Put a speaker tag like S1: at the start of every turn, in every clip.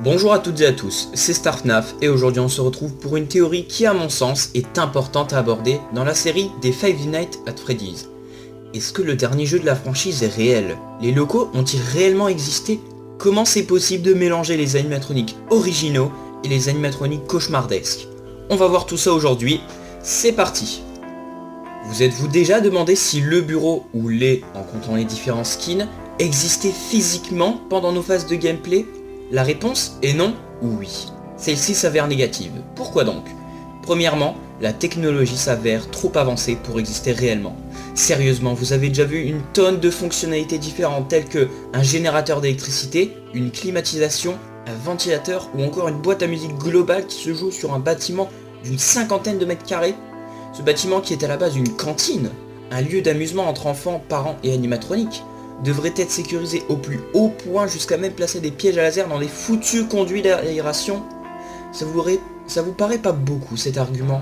S1: Bonjour à toutes et à tous, c'est StarFNAF et aujourd'hui on se retrouve pour une théorie qui à mon sens est importante à aborder dans la série des Five Nights at Freddy's. Est-ce que le dernier jeu de la franchise est réel? Les locaux ont-ils réellement existé? Comment c'est possible de mélanger les animatroniques originaux et les animatroniques cauchemardesques? On va voir tout ça aujourd'hui, c'est parti. Vous êtes-vous déjà demandé si le bureau ou les, en comptant les différents skins, existaient physiquement pendant nos phases de gameplay? La réponse est non ou oui. Celle-ci s'avère négative. Pourquoi donc? Premièrement, la technologie s'avère trop avancée pour exister réellement. Sérieusement, vous avez déjà vu une tonne de fonctionnalités différentes telles que un générateur d'électricité, une climatisation, un ventilateur ou encore une boîte à musique globale qui se joue sur un bâtiment d'une cinquantaine de mètres carrés. Ce bâtiment qui est à la base une cantine, un lieu d'amusement entre enfants, parents et animatroniques, devrait être sécurisé au plus haut point jusqu'à même placer des pièges à laser dans des foutus conduits d'aération. Ça vous paraît pas beaucoup cet argument?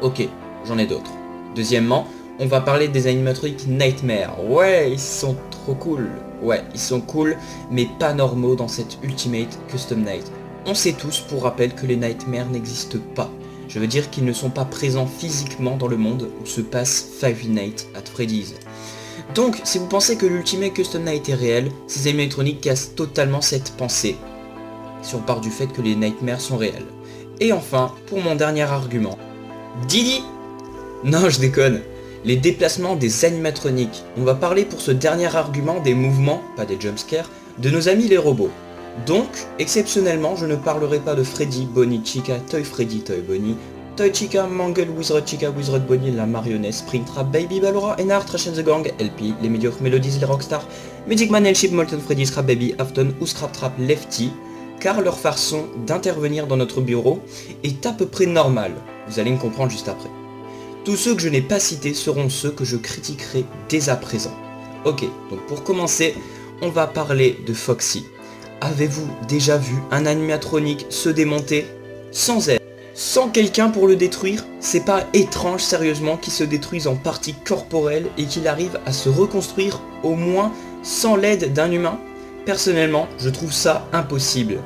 S1: Ok, j'en ai d'autres. Deuxièmement, on va parler des animatroniques Nightmare. Ouais, ils sont trop cool. Ouais, ils sont cool, mais pas normaux dans cette Ultimate Custom Night. On sait tous, pour rappel, que les Nightmares n'existent pas. Je veux dire qu'ils ne sont pas présents physiquement dans le monde où se passe Five Nights at Freddy's. Donc, si vous pensez que l'Ultimate Custom Night est réel, ces animatroniques cassent totalement cette pensée, si on part du fait que les Nightmares sont réels. Et enfin, pour mon dernier argument. Didi! Non, je déconne. Les déplacements des animatroniques. On va parler pour ce dernier argument des mouvements, pas des jumpscares, de nos amis les robots. Donc, exceptionnellement, je ne parlerai pas de Freddy, Bonnie, Chica, Toy Freddy, Toy Bonnie, Toy Chica, Mangle, Wizard Chica, Wizard Bonnie, la marionnette, Springtrap, Baby Ballora, Enard, Trash and the Gang, LP, les médiocres Melodies, les Rockstars, Magic Man, L-Ship, Molten Freddy, Scrap Baby, Afton ou Scrap Trap, Lefty, car leur façon d'intervenir dans notre bureau est à peu près normale. Vous allez me comprendre juste après. Tous ceux que je n'ai pas cités seront ceux que je critiquerai dès à présent. Ok, donc pour commencer, on va parler de Foxy. Avez-vous déjà vu un animatronique se démonter sans aide? Sans quelqu'un pour le détruire? C'est pas étrange sérieusement qu'il se détruise en partie corporelle et qu'il arrive à se reconstruire au moins sans l'aide d'un humain? Personnellement, je trouve ça impossible.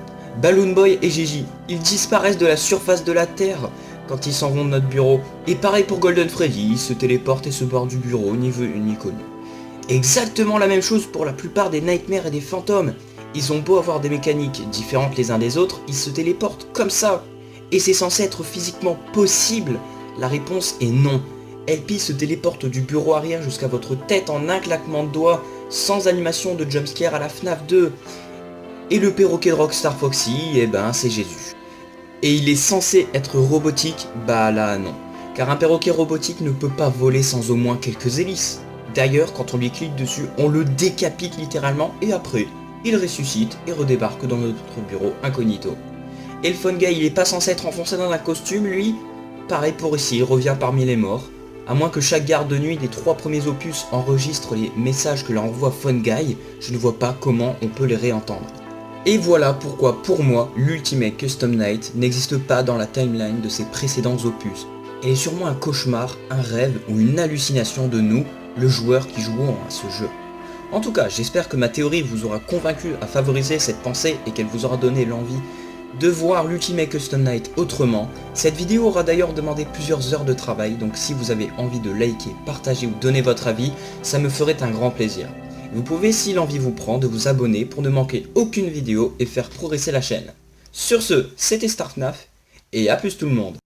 S1: Balloon Boy et Gigi, ils disparaissent de la surface de la Terre quand ils s'en vont de notre bureau. Et pareil pour Golden Freddy, il se téléporte et se barre du bureau ni vu ni connu. Exactement la même chose pour la plupart des Nightmares et des fantômes. Ils ont beau avoir des mécaniques différentes les uns des autres, ils se téléportent comme ça. Et c'est censé être physiquement possible? La réponse est non. LP se téléporte du bureau arrière jusqu'à votre tête en un claquement de doigts, sans animation de jumpscare à la FNAF 2. Et le perroquet de Rockstar Foxy, eh ben c'est Jésus. Et il est censé être robotique? Bah là non. Car un perroquet robotique ne peut pas voler sans au moins quelques hélices. D'ailleurs, quand on lui clique dessus, on le décapite littéralement et après, il ressuscite et redébarque dans notre bureau incognito. Et le Fun Guy, il est pas censé être enfoncé dans un costume, lui? Pareil pour ici, il revient parmi les morts. À moins que chaque garde de nuit des 3 premiers opus enregistre les messages que leur envoie Fun Guy, je ne vois pas comment on peut les réentendre. Et voilà pourquoi, pour moi, l'Ultimate Custom Night n'existe pas dans la timeline de ses précédents opus. Elle est sûrement un cauchemar, un rêve ou une hallucination de nous, le joueur qui jouons à ce jeu. En tout cas, j'espère que ma théorie vous aura convaincu à favoriser cette pensée et qu'elle vous aura donné l'envie de voir l'Ultimate Custom Night autrement. Cette vidéo aura d'ailleurs demandé plusieurs heures de travail, donc si vous avez envie de liker, partager ou donner votre avis, ça me ferait un grand plaisir. Vous pouvez, si l'envie vous prend, de vous abonner pour ne manquer aucune vidéo et faire progresser la chaîne. Sur ce, c'était StarFNAF, et à plus tout le monde.